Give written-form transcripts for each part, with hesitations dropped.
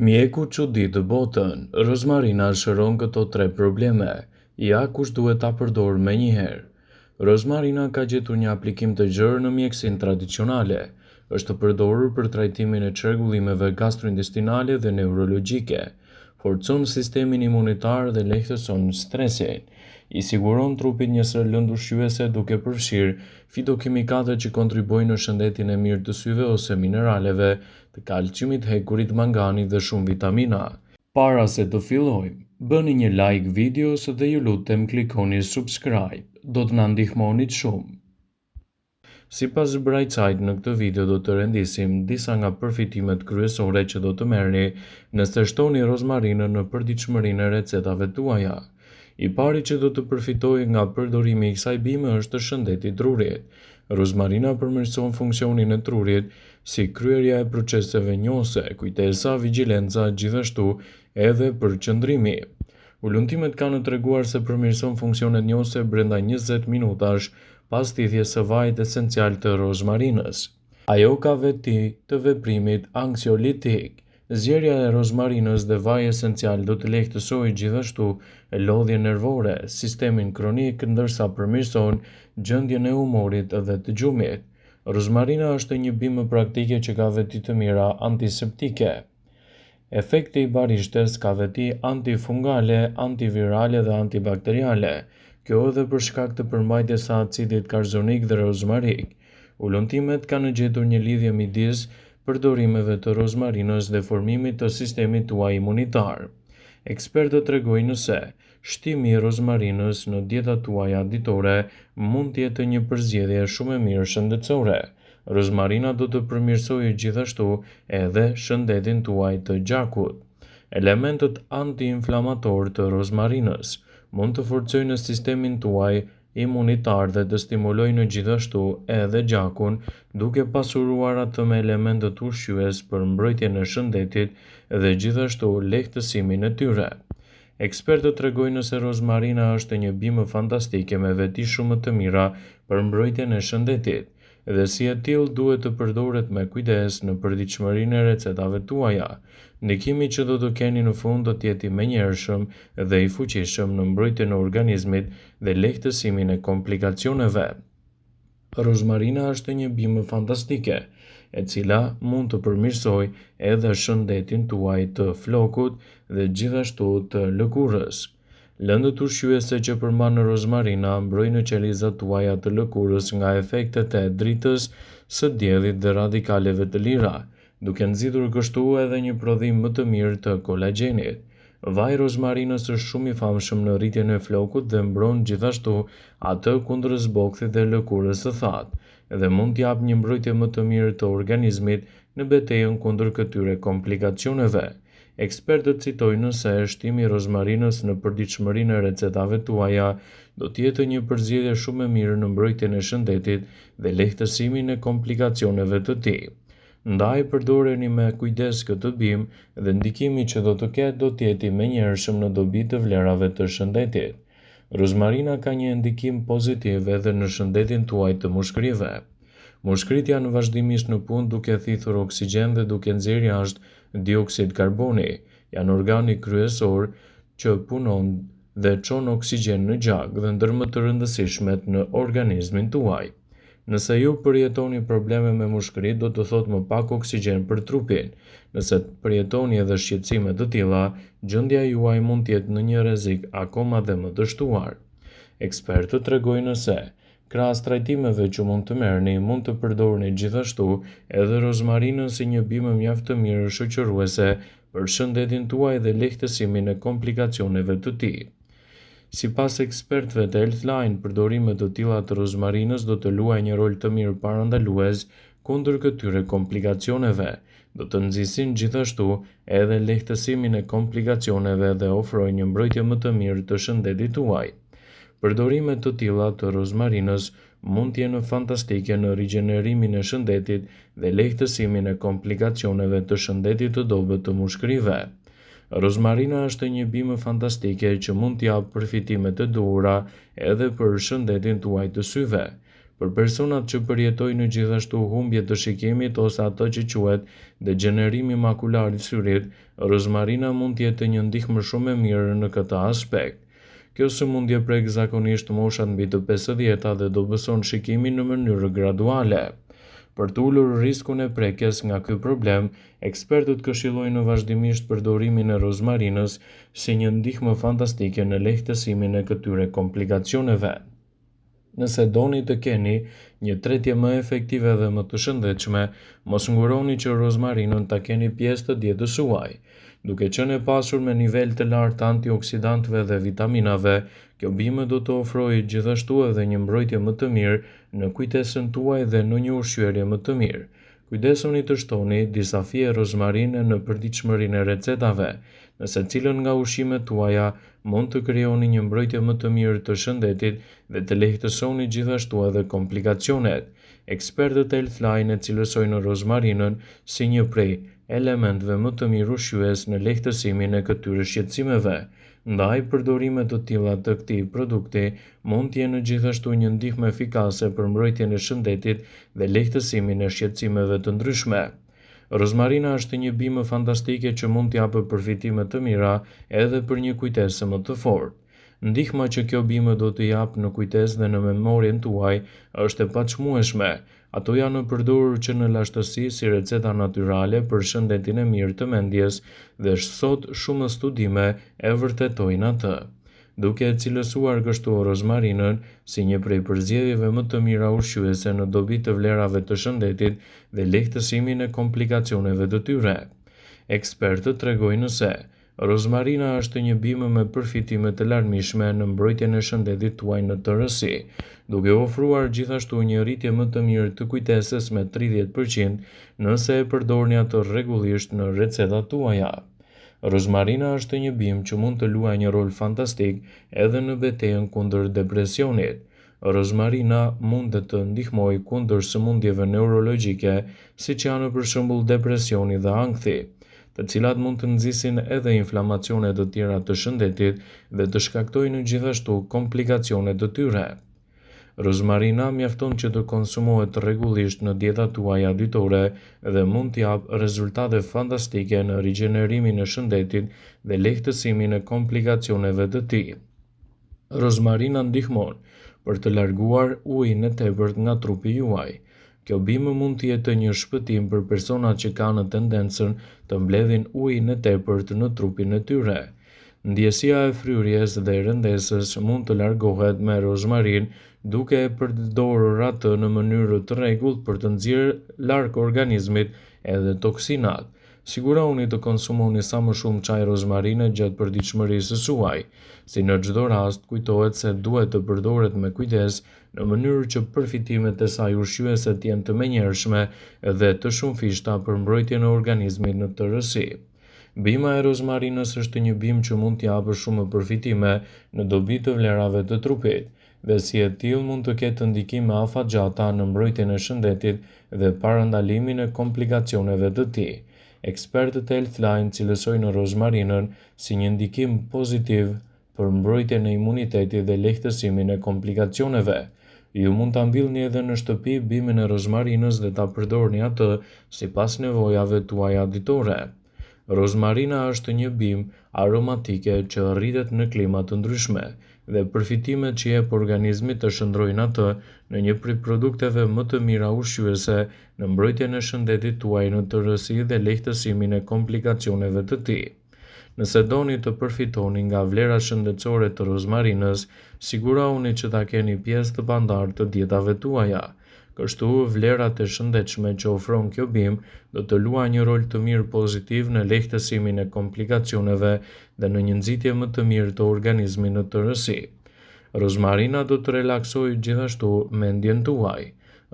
Mjeku çudi të botën, rozmarina shëron këto tre probleme. Ja kush duhet ta përdor menjëherë. Rozmarina ka gjetur një aplikim të gjerë në mjekësinë tradicionale. Është përdorur për trajtimin e çrregullimeve gastrointestinale dhe neurologjike. Forcon sistemin imunitar dhe lehtëson stresin. I siguron trupit një sër lëndë ushqyese duke përfshirë fitokimikate që kontribuojnë në shëndetin e mirë të syve ose mineraleve, të kalciumit, hekurit, manganit dhe shumë vitamina. Para se të fillojmë, bëni një like videos dhe ju lutem klikoni subscribe, do të na ndihmonit shumë. Sipas Brightside, në këtë video do të rendisim disa nga përfitimet kryesore që do të merrni nëse shtoni rozmarinën në përditshmërinë e recetave tuaja. I pari që do të përfitojë nga përdorimi i kësaj bime është shëndeti i trurit. Rozmarina përmirëson funksionin e trurit, si kryerja e proceseve njohëse, kujtesa, vigjilenca, gjithashtu edhe përqendrimi. Ulëntimet kanë treguar se përmirëson funksionet njohëse brenda 20 minutash pas thithjes së vajit esencial të rozmarinës. Ajo ka veti të veprimit anksiolitik. Zjerja e rozmarinës dhe vaji esencial do të lehtësojë gjithashtu lodhjen nervore, sistemin kronik, ndërsa përmirëson gjendjen e humorit dhe të gjumit. Rozmarina është një bimë praktike që ka veti të mira antiseptike. Efekti i barishtes ka veti antifungale, antivirale dhe antibakteriale. Kjo edhe për shkak të përmbajtjes së acidit karzonik dhe rozmarik. Ulëntimet kanë gjetur një lidhje midis përdorimeve të rozmarinës dhe formimit të sistemit tuaj imunitar. Ekspertët tregojnë se shtimi i rozmarinës në dietat tuaja ditore mund të jetë një përzgjedhje shumë e mirë shëndetësore. Rozmarina do të përmirësojë gjithashtu edhe shëndetin tuaj të gjakut. Elementët antiinflamator të rozmarinës mund të forcojnë sistemin tuaj imunitar dhe të stimulojnë gjithashtu edhe gjakun, duke pasuruar atë me elementet ushqyes për mbrojtjen e shëndetit dhe gjithashtu lehtësimin e tyre. Ekspertët tregojnë se rozmarina është një bimë fantastike me veti shumë të mira për mbrojtjen e shëndetit, dhe si e tillë duhet të përdoret me kujdes në përditshmërinë e recetave tuaja. Ndikimi që do të keni në fund do të jetë i menjëhershëm dhe i fuqishëm në mbrojtjen e organizmit dhe lehtësimin e komplikacioneve. Rozmarina është një bimë fantastike, e cila mund të përmirësojë edhe shëndetin tuaj të flokut dhe gjithashtu të lëkurës. Lëndët ushqyese që përmban rozmarina mbrojnë qelizat tuaja të lëkurës nga efektet e dritës së diellit dhe radikaleve të lira, duke nxitur kështu edhe një prodhim më të mirë të kolagjenit. Vaji i rozmarinës është shumë i famshëm në rritjen e flokut dhe mbron gjithashtu atë kundër zbokthit dhe lëkurës së thatë, dhe mund të japë një mbrojtje më të mirë të organizmit në betejën kundër këtyre komplikacioneve. Ekspertët citojnë se shtimi i rozmarinës në përditshmërinë e recetave tuaja do të jetë një përzgjedhje shumë e mirë në mbrojtjen e shëndetit dhe lehtësimin e komplikacioneve të tij. Ndaj përdoreni me kujdes këtë bimë dhe ndikimi që do të ketë do të jetë i menjëhershëm në dobi të vlerave të shëndetit. Rozmarina ka një ndikim pozitiv edhe në shëndetin tuaj të mushkërive. Mushkërit janë vazhdimisht në punë duke thithur oksigjen dhe duke nxjerrë jashtë dioksid karboni. Janë organi kryesor që punon dhe çon oksigjen në gjak dhe ndër më të rëndësishmet në organizmin tuaj. Nëse ju përjetoni probleme me mushkëri, do të thotë më pak oksigjen për trupin. Nëse përjetoni edhe shqetësime të tilla, gjendja juaj mund të jetë në një rrezik akoma dhe më të shtuar. Ekspertët tregojnë se krahas trajtimeve që mund të merrni, mund të përdorni gjithashtu edhe rozmarinën si një bimë mjaft të mirë shoqëruese për shëndetin tuaj dhe lehtësimin e komplikacioneve të tij. Sipas ekspertëve të Healthline, përdorimet të tilla të rozmarinës do të luajë një rol të mirë parandalues kundër këtyre komplikacioneve. Do të nxisin gjithashtu edhe lehtësimin e komplikacioneve dhe ofrojnë një mbrojtje më të mirë të shëndetit tuaj. Përdorimet të tilla të rozmarinës mund të jenë fantastike në rigjenerimin e shëndetit dhe lehtësimin e komplikacioneve të shëndetit të dobët të mushkërive. Rozmarina është një bimë fantastike që mund të japë përfitime të duhura edhe për shëndetin tuaj të syve. Për personat që përjetojnë gjithashtu humbje të shikimit ose ato që quhet degenerimi makular i syrit, rozmarina mund të jetë një ndihmë shumë e mirë në këtë aspekt. Kjo sëmundje prek zakonisht moshat mbi të 50 dhe dobëson shikimin në mënyrë graduale. Për të ulur riskun e prekjes nga ky problem, ekspertët këshillojnë vazhdimisht përdorimin e rozmarinës si një ndihmë fantastike në lehtësimin e këtyre komplikacioneve. Nëse doni të keni një tretje më efektive dhe më të shëndetshme, mos nguroni që rozmarinën ta keni pjesë të dietës suaj. Duke qenë e pasur me nivel të lartë të antioksidantëve dhe vitaminave, kjo bimë do të ofrojë gjithashtu edhe një mbrojtje më të mirë në kujtesën tuaj dhe në një ushqyerje më të mirë. Kujdesuni të shtoni disa fije rozmarine në përditshmërinë e recetave. Në secilën nga ushqimet tuaja mund të krijoni një mbrojtje më të mirë të shëndetit dhe të lehtësoni gjithashtu edhe komplikacionet. Ekspertët e Healthline e cilësojnë rozmarinën si një prej elementëve më të mirë ushqyes në lehtësimin e këtyre shqetësimeve. Ndaj, përdorimet të tilla të këtij produkti mund të jenë gjithashtu një ndihmë efikase për mbrojtjen e shëndetit dhe lehtësimin e shqetësimeve të ndryshme. Rozmarina është një bimë fantastike që mund të japë përfitime të mira edhe për një kujtesë më të fortë. Ndihma që kjo bimë do të japë në kujtesë dhe në memorien tuaj është e paçmueshme. Ato janë përdorur që në lashtësi si receta natyrale për shëndetin e mirë të mendjes dhe sot shumë studime e vërtetojnë atë. Duke e cilësuar kështu rozmarinën si një prej përzgjedhjeve më të mira ushqyese në dobi të vlerave të shëndetit dhe lehtësimin e komplikacioneve të tyre. Ekspertët tregojnë se rozmarina është një bimë me përfitime të larmishme në mbrojtjen e shëndetit tuaj në tërësi, duke ofruar gjithashtu një rritje më të mirë të kujtesës me 30% nëse e përdorni atë rregullisht në recetat tuaja. Rozmarina është një bimë që mund të luajë një rol fantastik edhe në betejën kundër depresionit. Rozmarina mund të ndihmojë kundër sëmundjeve neurologjike, siç janë për shembull depresioni dhe ankthi, të cilat mund të nxisin edhe inflamacione të tjera të shëndetit dhe të shkaktojnë gjithashtu komplikacione të tyre. Rozmarina mjafton që të konsumohet rregullisht në dietat tuaja ditore dhe mund të japë rezultate fantastike në rigjenerimin e shëndetit dhe lehtësimin e komplikacioneve të tij. Rozmarina ndihmon për të larguar ujin e tepërt nga trupi juaj. Kjo bimë mund të jetë një shpëtim për personat që kanë tendencën të mbledhin ujin e tepërt në trupin e tyre. Ndjesia e fryrjes dhe rëndesës mund të largohet me rozmarinë duke e përdorur atë në mënyrë të rregullt për të nxjerrë larg organizmit edhe toksinat. Sigurohuni të konsumoni sa më shumë çaj rozmarine gjatë përditshmërisë suaj. Si në çdo rast, kujtohet se duhet të përdoret me kujdes në mënyrë që përfitimet e saj ushqyese të jenë të menjëhershme dhe të shumëfishta për mbrojtjen e organizmit në tërësi. Bima e rozmarinës është një bimë që mund të japë shumë përfitime në dobi të vlerave të trupit dhe si e tillë mund të ketë ndikime afatgjata në mbrojtjen e shëndetit dhe parandalimin e komplikacioneve të tij. Ekspertët e Healthline cilësojnë rozmarinën si një ndikim pozitiv për mbrojtjen e imunitetit dhe lehtësimin e komplikacioneve. Ju mund ta mbillni edhe në shtëpi bimën e rozmarinës dhe ta përdorni atë sipas nevojave tuaja ditore. Rozmarina është një bimë aromatike që rritet në klima të ndryshme dhe përfitimet që jep organizmit të shndrojnë atë në një prej produkteve më të mira ushqyese në mbrojtjen e shëndetit tuaj në tërësi dhe lehtësimin e komplikacioneve të tij. Nëse doni të përfitoni nga vlerat shëndetësore të rozmarinës, sigurohuni që ta keni pjesë të pandarë të dietave tuaja. Kështu, vlerat e shëndetshme që ofron kjo bimë do të luajë një rol të mirë pozitiv në lehtësimin e komplikacioneve dhe në një nxitje më të mirë të organizmit në tërësi. Rozmarina do të relaksojë gjithashtu mendjen tuaj.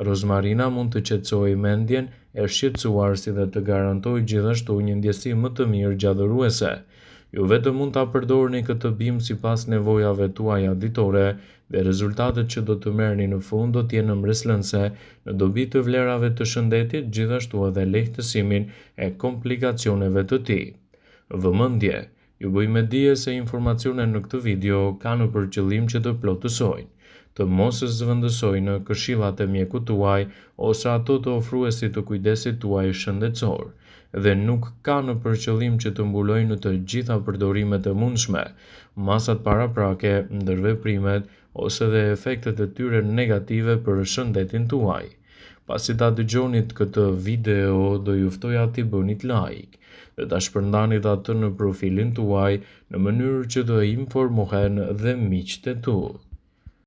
Rozmarina mund të qetësojë mendjen e shqetësuar si dhe të garantojë gjithashtu një ndjesi më të mirë gjallëruese. Ju vetëm mund ta përdorni këtë bimë sipas nevojave tuaja ditore dhe rezultatet që do të merrni në fund do të jenë mbreslënëse në dobi të vlerave të shëndetit, gjithashtu edhe lehtësimin e komplikacioneve të tij. Vëmendje, ju bëj me dije se informacionet në këtë video kanë për qëllim që të plotësojnë. të mos zëvendësojnë në këshillat e mjekut tuaj ose ato të ofruesit të kujdesit tuaj shëndetësor, dhe nuk ka në përqëllim që të mbulojnë në të gjitha përdorimet e mundshme, masat paraprake, ndërveprimet ose dhe efektet e tyre negative për shëndetin tuaj. Pasi ta dëgjonit këtë video, do ju ftoja t'i bënit like dhe ta shpërndanit atë në profilin tuaj në mënyrë që të informohen dhe miqtë e tu.